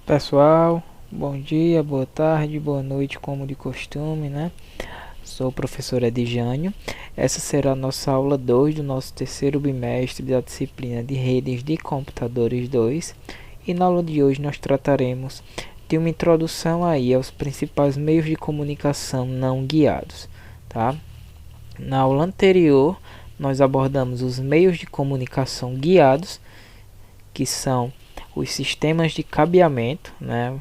Pessoal, bom dia, boa tarde, boa noite, como de costume, né? Sou o professor Edjânio. Essa será a nossa aula 2 do nosso terceiro bimestre da disciplina de Redes de Computadores 2. E na aula de hoje nós trataremos de uma introdução aí aos principais meios de comunicação não guiados, tá? Na aula anterior, nós abordamos os meios de comunicação guiados, que são os sistemas de cabeamento, né?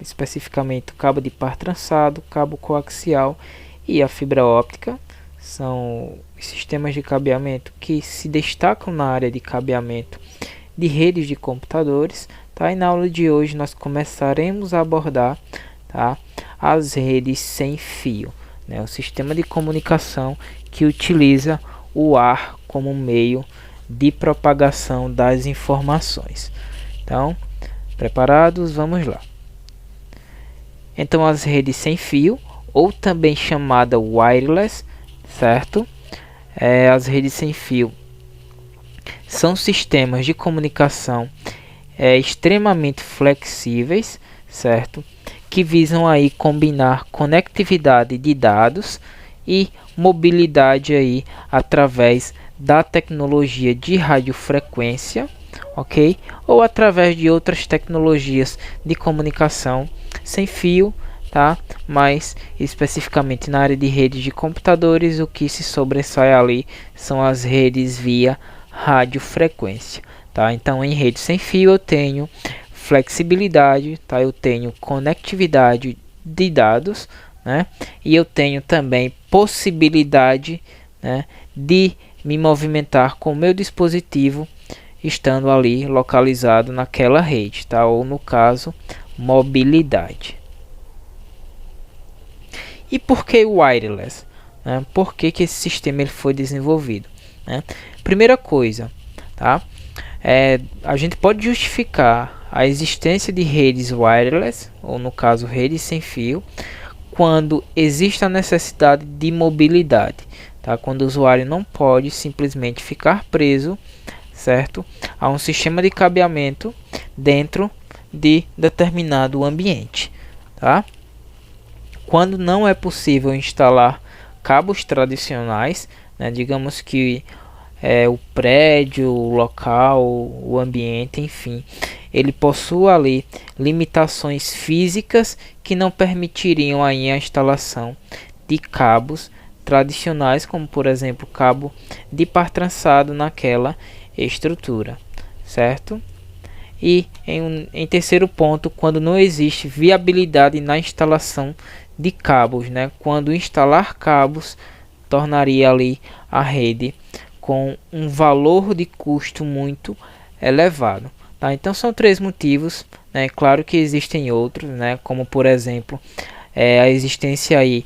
Especificamente o cabo de par trançado, cabo coaxial e a fibra óptica. São os sistemas de cabeamento que se destacam na área de cabeamento de redes de computadores. Tá? E na aula de hoje nós começaremos a abordar, tá, as redes sem fio, né? O sistema de comunicação que utiliza o ar como meio de propagação das informações. Então, preparados? Vamos lá. Então, as redes sem fio, ou também chamada wireless, certo? As redes sem fio são sistemas de comunicação extremamente flexíveis, certo? Que visam aí combinar conectividade de dados e mobilidade aí através da tecnologia de radiofrequência, ok? Ou através de outras tecnologias de comunicação sem fio, tá? Mas especificamente na área de redes de computadores, o que se sobressai ali são as redes via radiofrequência, tá? Então, em rede sem fio eu tenho flexibilidade, tá? Eu tenho conectividade de dados, né? E eu tenho também possibilidade, né, de me movimentar com o meu dispositivo estando ali localizado naquela rede, tá? Ou no caso, mobilidade. E por que o wireless? Né? Por que esse sistema ele foi desenvolvido? Né? Primeira coisa, tá? A gente pode justificar a existência de redes wireless, ou no caso redes sem fio, quando existe a necessidade de mobilidade, tá? Quando o usuário não pode simplesmente ficar preso, certo, a um sistema de cabeamento dentro de determinado ambiente, tá? Quando não é possível instalar cabos tradicionais, né? Digamos que o prédio, o local, o ambiente, enfim, ele possui ali limitações físicas que não permitiriam aí a instalação de cabos tradicionais, como por exemplo cabo de par trançado naquela estrutura, certo? E em terceiro ponto, quando não existe viabilidade na instalação de cabos, né? Quando instalar cabos tornaria ali a rede com um valor de custo muito elevado, tá? Então são três motivos, né? Claro que existem outros, né? Como por exemplo a existência aí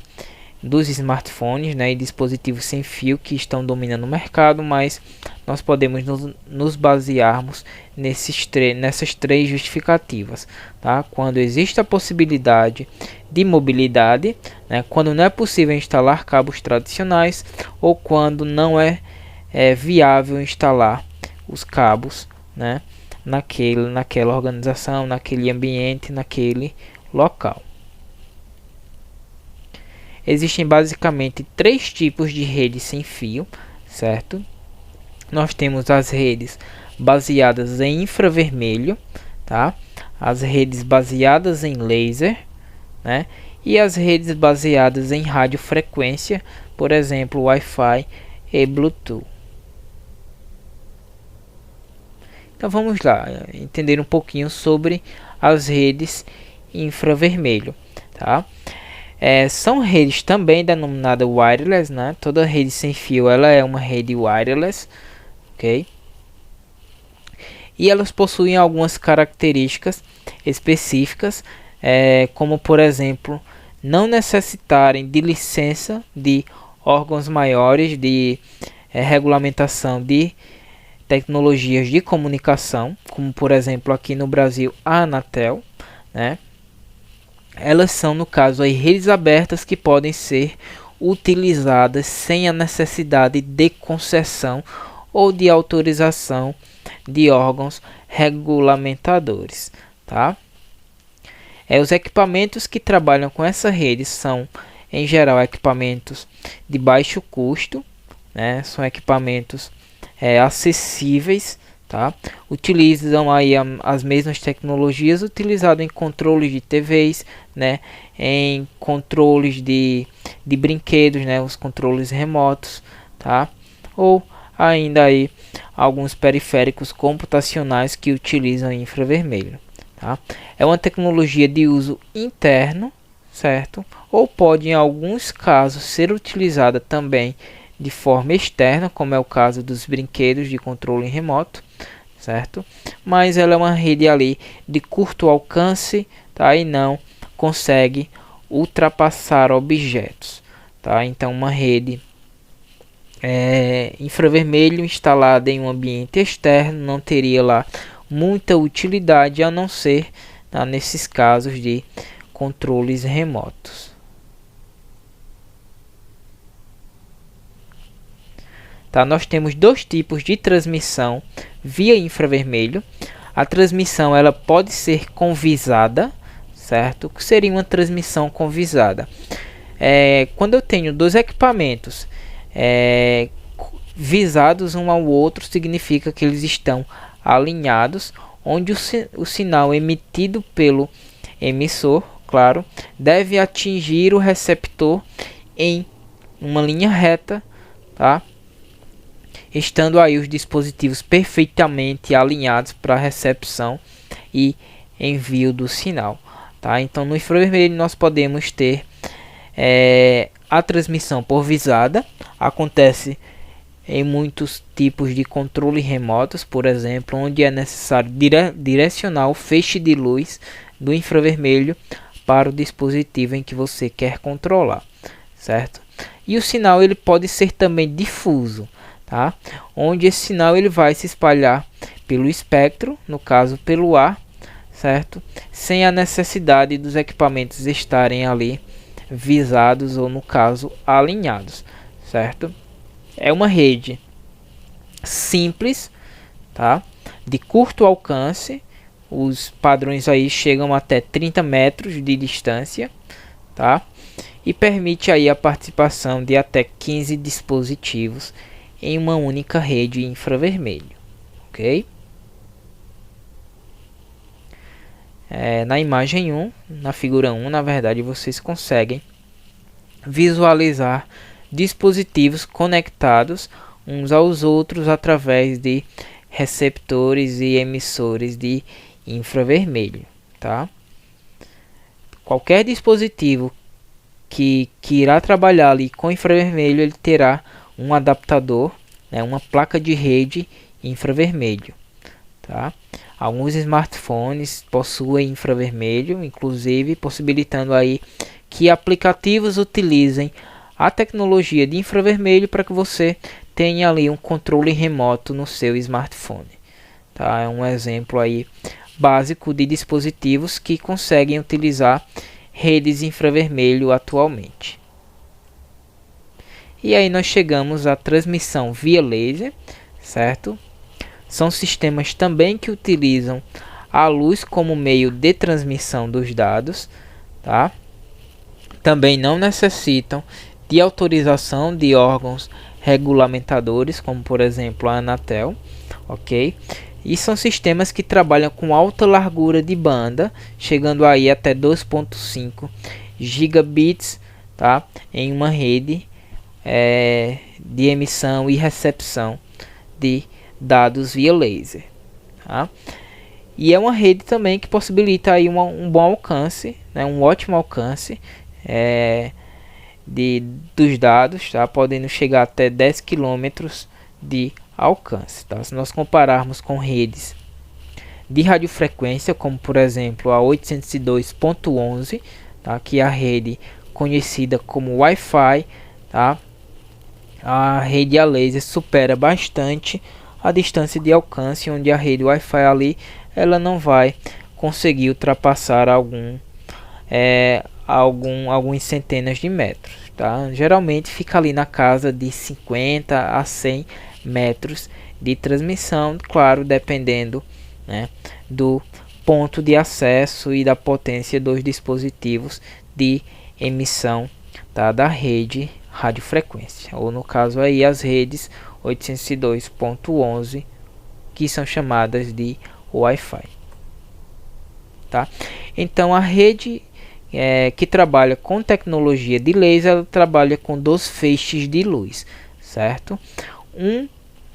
dos smartphones, né, e dispositivos sem fio que estão dominando o mercado, mas nós podemos nos basearmos nessas três justificativas, tá? Quando existe a possibilidade de mobilidade, né, quando não é possível instalar cabos tradicionais ou quando não é viável instalar os cabos, né, naquela organização, naquele ambiente, naquele local. Existem basicamente três tipos de redes sem fio, certo? Nós temos as redes baseadas em infravermelho, tá? As redes baseadas em laser, né? E as redes baseadas em radiofrequência, por exemplo, Wi-Fi e Bluetooth. Então vamos lá, entender um pouquinho sobre as redes infravermelho, tá? São redes também denominadas wireless, né? Toda rede sem fio ela é uma rede wireless, ok? E elas possuem algumas características específicas, como por exemplo, não necessitarem de licença de órgãos maiores de regulamentação de tecnologias de comunicação, como por exemplo aqui no Brasil a Anatel, né? Elas são, no caso, aí, redes abertas que podem ser utilizadas sem a necessidade de concessão ou de autorização de órgãos regulamentadores, tá? Os equipamentos que trabalham com essa rede são, em geral, equipamentos de baixo custo, né? São equipamentos acessíveis, tá? Utilizam aí as mesmas tecnologias utilizadas em controles de TVs, né? Em controles de brinquedos, né? Os controles remotos, tá? Ou ainda aí alguns periféricos computacionais que utilizam infravermelho, tá? É uma tecnologia de uso interno, certo? Ou pode em alguns casos ser utilizada também de forma externa, como é o caso dos brinquedos de controle remoto, certo? Mas ela é uma rede ali de curto alcance, tá? E não consegue ultrapassar objetos, tá? Então uma rede infravermelho instalada em um ambiente externo não teria lá muita utilidade, a não ser, tá, nesses casos de controles remotos. Tá, nós temos dois tipos de transmissão via infravermelho. A transmissão ela pode ser convisada, certo? O que seria uma transmissão convisada? Quando eu tenho dois equipamentos visados um ao outro, significa que eles estão alinhados, onde o sinal emitido pelo emissor, claro, deve atingir o receptor em uma linha reta, tá? Estando aí os dispositivos perfeitamente alinhados para recepção e envio do sinal, tá? Então no infravermelho nós podemos ter a transmissão por visada. Acontece em muitos tipos de controle remotos, por exemplo, onde é necessário direcionar o feixe de luz do infravermelho para o dispositivo em que você quer controlar, certo? E o sinal ele pode ser também difuso, tá? Onde esse sinal ele vai se espalhar pelo espectro, no caso pelo ar, certo? Sem a necessidade dos equipamentos estarem ali visados ou, no caso, alinhados, certo? É uma rede simples, tá? De curto alcance. Os padrões aí chegam até 30 metros de distância, tá? E permite aí a participação de até 15 dispositivos em uma única rede infravermelho, ok? Na imagem 1, na figura 1, na verdade, vocês conseguem visualizar dispositivos conectados uns aos outros através de receptores e emissores de infravermelho, tá? Qualquer dispositivo que irá trabalhar ali com infravermelho, ele terá um adaptador, né, uma placa de rede infravermelho, tá? Alguns smartphones possuem infravermelho, inclusive possibilitando aí que aplicativos utilizem a tecnologia de infravermelho para que você tenha ali um controle remoto no seu smartphone, tá? É um exemplo aí básico de dispositivos que conseguem utilizar redes infravermelho atualmente. E aí nós chegamos à transmissão via laser, certo? São sistemas também que utilizam a luz como meio de transmissão dos dados, tá? Também não necessitam de autorização de órgãos regulamentadores, como por exemplo a Anatel, ok? E são sistemas que trabalham com alta largura de banda, chegando aí até 2.5 gigabits, tá? Em uma rede de emissão e recepção de dados via laser, tá? E é uma rede também que possibilita aí um bom alcance, né? Um ótimo alcance dos dados, tá? Podendo chegar até 10 km de alcance, tá? Se nós compararmos com redes de radiofrequência, como por exemplo a 802.11, tá? Que é a rede conhecida como Wi-Fi, tá? A rede a laser supera bastante a distância de alcance, onde a rede Wi-Fi ali ela não vai conseguir ultrapassar algumas centenas de metros, tá? Geralmente fica ali na casa de 50 a 100 metros de transmissão, claro, dependendo, né, do ponto de acesso e da potência dos dispositivos de emissão, tá, da rede radiofrequência, ou no caso aí as redes 802.11, que são chamadas de Wi-Fi, tá? Então a rede que trabalha com tecnologia de laser, ela trabalha com 2 feixes de luz, certo? Um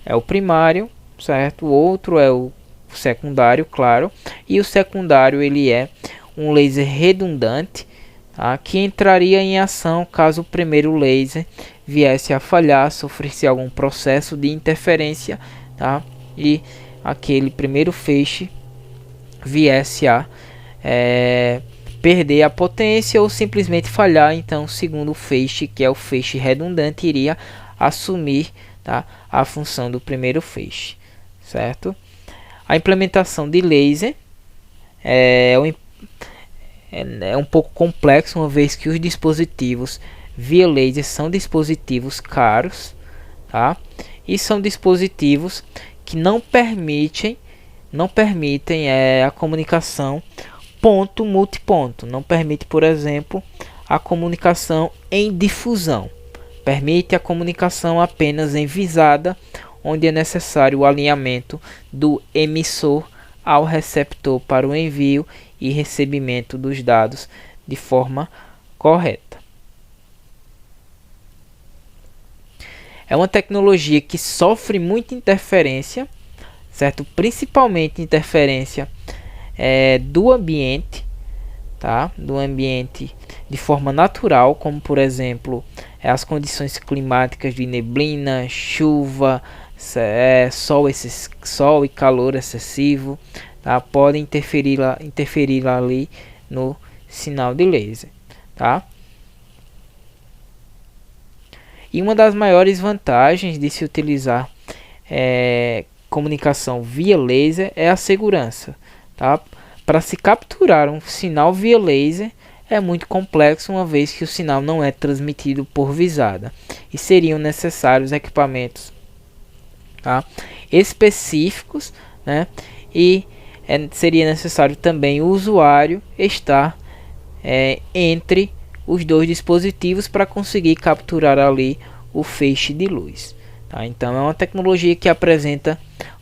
é o primário, certo? O outro é o secundário, claro. E o secundário ele é um laser redundante, tá, que entraria em ação caso o primeiro laser viesse a falhar, sofresse algum processo de interferência, tá, e aquele primeiro feixe viesse a perder a potência ou simplesmente falhar. Então o segundo feixe, que é o feixe redundante, iria assumir, tá, a função do primeiro feixe, certo? A implementação de laser é um pouco complexo, uma vez que os dispositivos via laser são dispositivos caros, tá? E são dispositivos que não permitem a comunicação ponto multiponto. Não permite, por exemplo, a comunicação em difusão. Permite a comunicação apenas em visada, onde é necessário o alinhamento do emissor ao receptor para o envio e recebimento dos dados de forma correta. É uma tecnologia que sofre muita interferência, certo? Principalmente interferência do ambiente, tá? Do ambiente de forma natural, como por exemplo as condições climáticas de neblina, chuva, sol e calor excessivo, tá? Podem interferir ali no sinal de laser, tá? E uma das maiores vantagens de se utilizar comunicação via laser é a segurança, tá? Para se capturar um sinal via laser é muito complexo, uma vez que o sinal não é transmitido por visada e seriam necessários equipamentos, tá, específicos, né? E seria necessário também o usuário estar entre os 2 dispositivos para conseguir capturar ali o feixe de luz, tá? Então é uma tecnologia que apresenta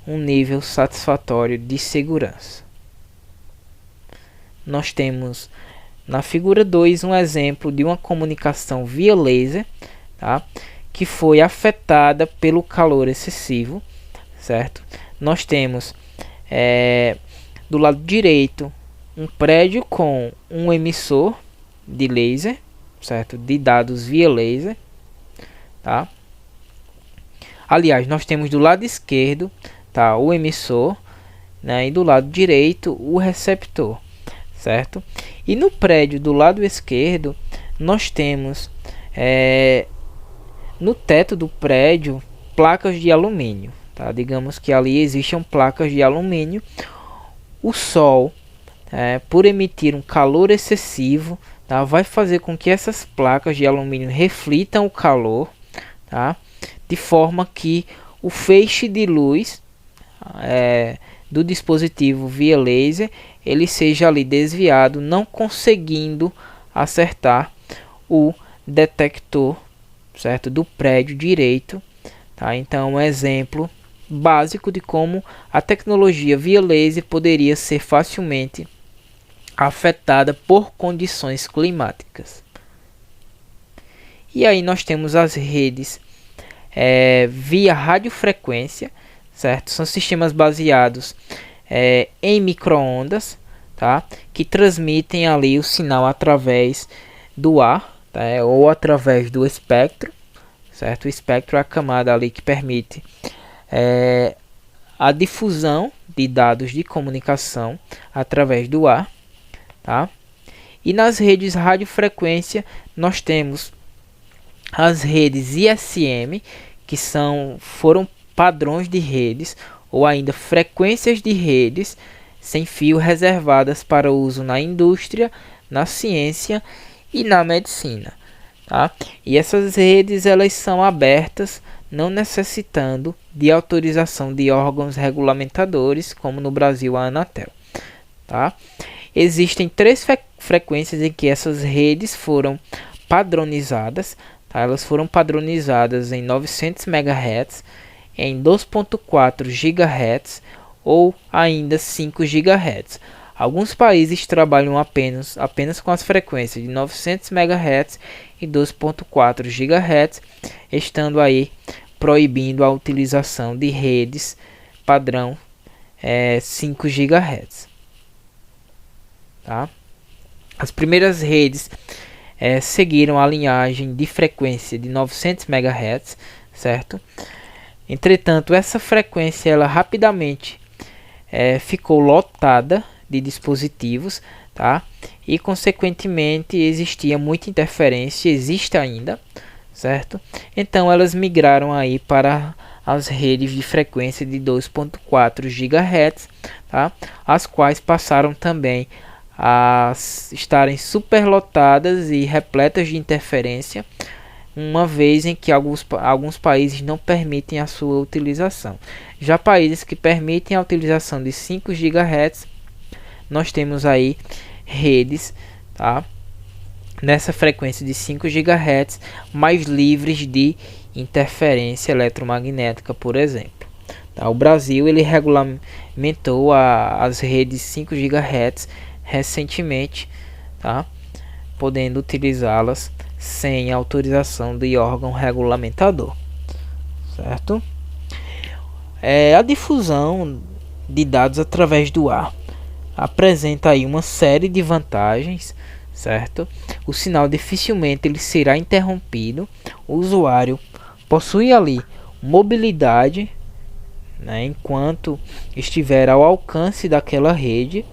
um nível satisfatório de segurança. Nós temos na figura 2 um exemplo de uma comunicação via laser, tá, que foi afetada pelo calor excessivo, certo? Nós temos do lado direito um prédio com um emissor de laser, certo? De dados via laser, tá? Aliás, nós temos do lado esquerdo, tá, o emissor, né, e do lado direito o receptor, certo? E no prédio do lado esquerdo nós temos no teto do prédio placas de alumínio, tá? Digamos que ali existam placas de alumínio. O sol, por emitir um calor excessivo, tá, vai fazer com que essas placas de alumínio reflitam o calor, tá, de forma que o feixe de luz do dispositivo via laser ele seja ali desviado, não conseguindo acertar o detector, certo, do prédio direito, tá? Então, um exemplo básico de como a tecnologia via laser poderia ser facilmente afetada por condições climáticas. E aí nós temos as redes via radiofrequência, certo? São sistemas baseados em microondas, tá? Que transmitem ali o sinal através do ar, tá? Ou através do espectro, certo? O espectro é a camada ali que permite a difusão de dados de comunicação através do ar, tá? E nas redes radiofrequência nós temos as redes ISM, que foram padrões de redes ou ainda frequências de redes sem fio reservadas para uso na indústria, na ciência e na medicina, tá? E essas redes elas são abertas, não necessitando de autorização de órgãos regulamentadores, como no Brasil a Anatel, tá? Existem três frequências em que essas redes foram padronizadas, tá? Elas foram padronizadas em 900 MHz, em 2.4 GHz ou ainda 5 GHz. Alguns países trabalham apenas com as frequências de 900 MHz e 2.4 GHz, estando aí proibindo a utilização de redes padrão 5 GHz. Tá? As primeiras redes seguiram a linhagem de frequência de 900 MHz, certo? Entretanto, essa frequência ela rapidamente ficou lotada de dispositivos, tá? E consequentemente existia muita interferência, existe ainda, certo? Então elas migraram aí para as redes de frequência de 2.4 GHz, tá? As quais passaram também a estarem superlotadas e repletas de interferência, uma vez em que alguns países não permitem a sua utilização. Já países que permitem a utilização de 5 GHz, nós temos aí redes, tá? Nessa frequência de 5 GHz, mais livres de interferência eletromagnética, por exemplo. Tá? O Brasil ele regulamentou as redes 5 GHz recentemente, tá? Podendo utilizá-las sem autorização de órgão regulamentador, certo? A difusão de dados através do ar apresenta aí uma série de vantagens, certo? O sinal dificilmente ele será interrompido, o usuário possui ali mobilidade, né, enquanto estiver ao alcance daquela rede,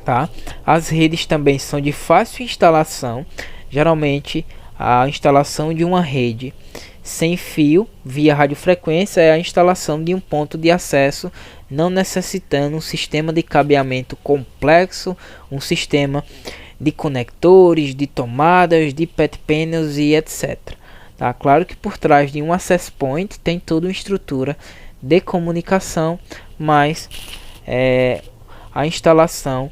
tá? As redes também são de fácil instalação. Geralmente a instalação de uma rede sem fio via radiofrequência é a instalação de um ponto de acesso, não necessitando um sistema de cabeamento complexo, um sistema de conectores, de tomadas, de PET panels e etc. Tá? Claro que por trás de um access point tem toda uma estrutura de comunicação, mas a instalação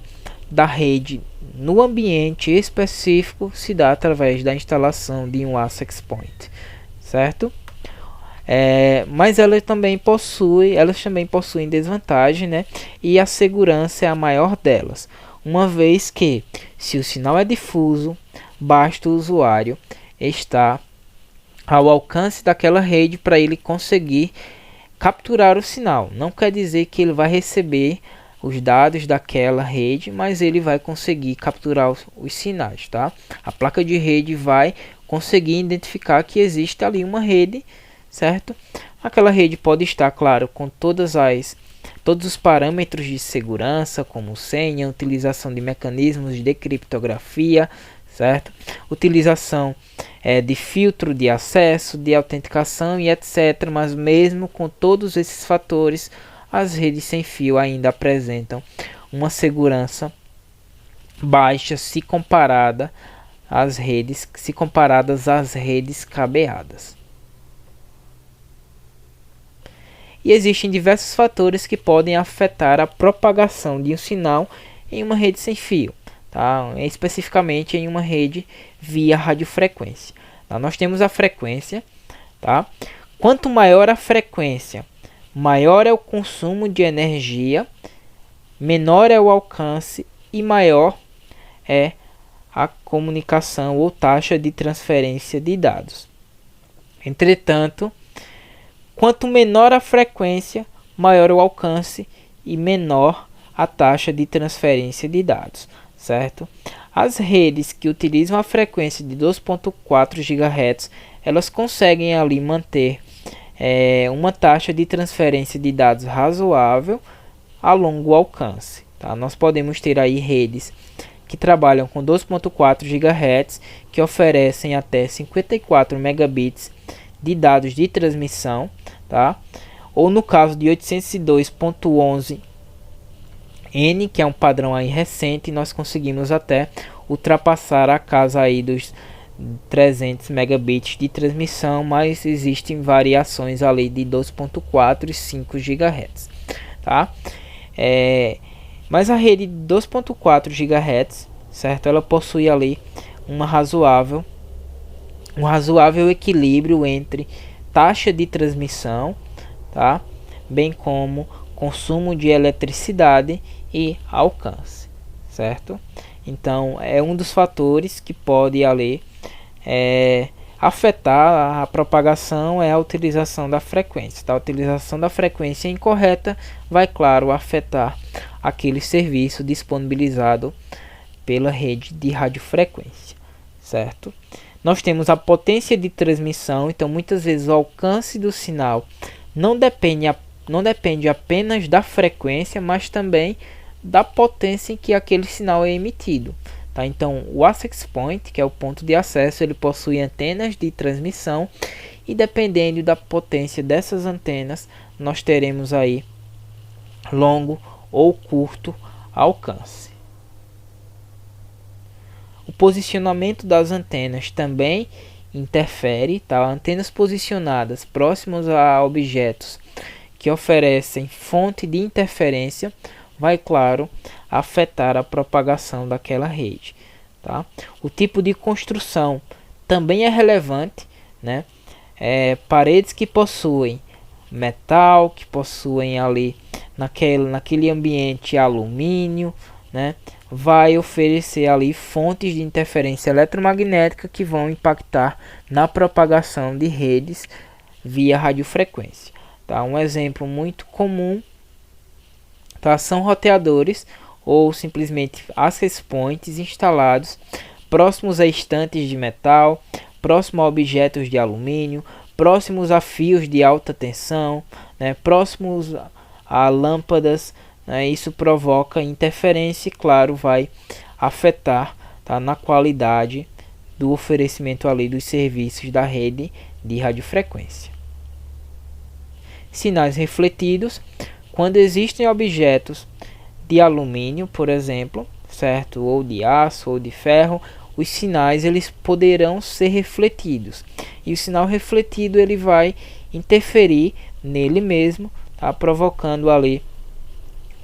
da rede no ambiente específico se dá através da instalação de um access point, certo? Mas elas também possuem desvantagem, né? E a segurança é a maior delas, uma vez que, se o sinal é difuso, basta o usuário estar ao alcance daquela rede para ele conseguir capturar o sinal. Não quer dizer que ele vai receber os dados daquela rede, mas ele vai conseguir capturar os sinais, tá? A placa de rede vai conseguir identificar que existe ali uma rede, certo? Aquela rede pode estar, claro, com todos os parâmetros de segurança, como senha, utilização de mecanismos de criptografia, certo? Utilização de filtro de acesso, de autenticação e etc. Mas mesmo com todos esses fatores, as redes sem fio ainda apresentam uma segurança baixa se comparadas às redes cabeadas. E existem diversos fatores que podem afetar a propagação de um sinal em uma rede sem fio, tá? Especificamente em uma rede via radiofrequência. Tá? Nós temos a frequência, tá? Quanto maior a frequência, maior é o consumo de energia, menor é o alcance e maior é a comunicação ou taxa de transferência de dados. Entretanto, quanto menor a frequência, maior o alcance e menor a taxa de transferência de dados, certo? As redes que utilizam a frequência de 2.4 GHz, elas conseguem ali manter uma taxa de transferência de dados razoável a longo alcance, tá? Nós podemos ter aí redes que trabalham com 2.4 GHz, que oferecem até 54 megabits de dados de transmissão, tá? Ou no caso de 802.11n, que é um padrão aí recente, nós conseguimos até ultrapassar a casa aí dos 300 megabits de transmissão, mas existem variações ali de 2.4 e 5 GHz, tá? Mas a rede de 2.4 GHz, certo? Ela possui ali um razoável equilíbrio entre taxa de transmissão, tá? Bem como consumo de eletricidade e alcance, certo? Então é um dos fatores que pode ali afetar a propagação, é a utilização da frequência. A utilização da frequência incorreta vai, claro, afetar aquele serviço disponibilizado pela rede de radiofrequência, certo? Nós temos a potência de transmissão, então muitas vezes o alcance do sinal não depende apenas da frequência, mas também da potência em que aquele sinal é emitido. Tá? Então o access point, que é o ponto de acesso, ele possui antenas de transmissão e dependendo da potência dessas antenas, nós teremos aí longo ou curto alcance. O posicionamento das antenas também interfere, tá? Antenas posicionadas próximas a objetos que oferecem fonte de interferência vai, claro, afetar a propagação daquela rede, tá? O tipo de construção também é relevante, né? Paredes que possuem metal, que possuem ali naquele ambiente alumínio, né? Vai oferecer ali fontes de interferência eletromagnética que vão impactar na propagação de redes via radiofrequência. Tá? Um exemplo muito comum, tá? São roteadores ou simplesmente access points instalados próximos a estantes de metal, próximos a objetos de alumínio, próximos a fios de alta tensão, né? Próximos a lâmpadas. Isso provoca interferência e, claro, vai afetar, tá, na qualidade do oferecimento ali dos serviços da rede de radiofrequência. Sinais refletidos: quando existem objetos de alumínio, por exemplo, certo, ou de aço ou de ferro, os sinais eles poderão ser refletidos e o sinal refletido ele vai interferir nele mesmo, tá, provocando ali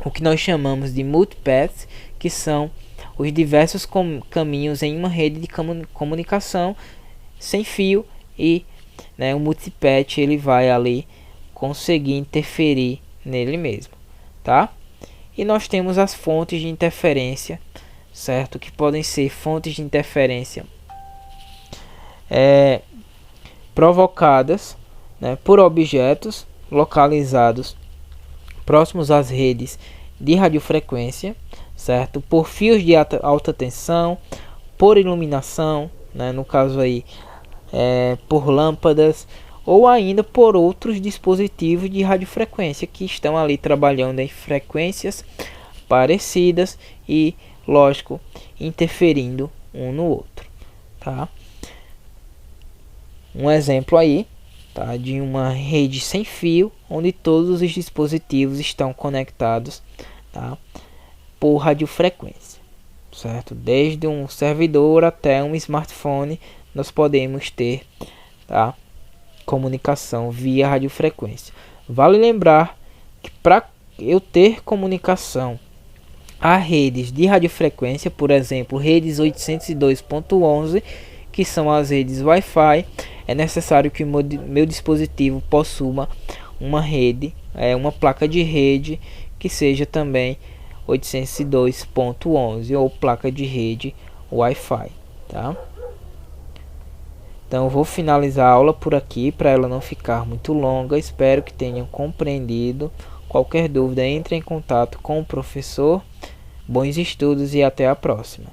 o que nós chamamos de multipaths, que são os diversos caminhos em uma rede de comunicação sem fio e, né, o multipath ele vai ali conseguir interferir nele mesmo, tá? E nós temos as fontes de interferência, certo? Que podem ser fontes de interferência provocadas, né, por objetos localizados próximos às redes de radiofrequência, certo? Por fios de alta tensão, por iluminação, né? No caso aí, por lâmpadas, ou ainda por outros dispositivos de radiofrequência que estão ali trabalhando em frequências parecidas e, lógico, interferindo um no outro, tá? Um exemplo aí, tá, de uma rede sem fio, onde todos os dispositivos estão conectados, tá, por radiofrequência, certo? Desde um servidor até um smartphone, nós podemos ter, tá, comunicação via radiofrequência. Vale lembrar que para eu ter comunicação a redes de radiofrequência, por exemplo, redes 802.11, que são as redes Wi-Fi, é necessário que o meu dispositivo possua uma rede, uma placa de rede que seja também 802.11 ou placa de rede Wi-Fi, tá? Então eu vou finalizar a aula por aqui para ela não ficar muito longa. Espero que tenham compreendido. Qualquer dúvida, entre em contato com o professor. Bons estudos e até a próxima.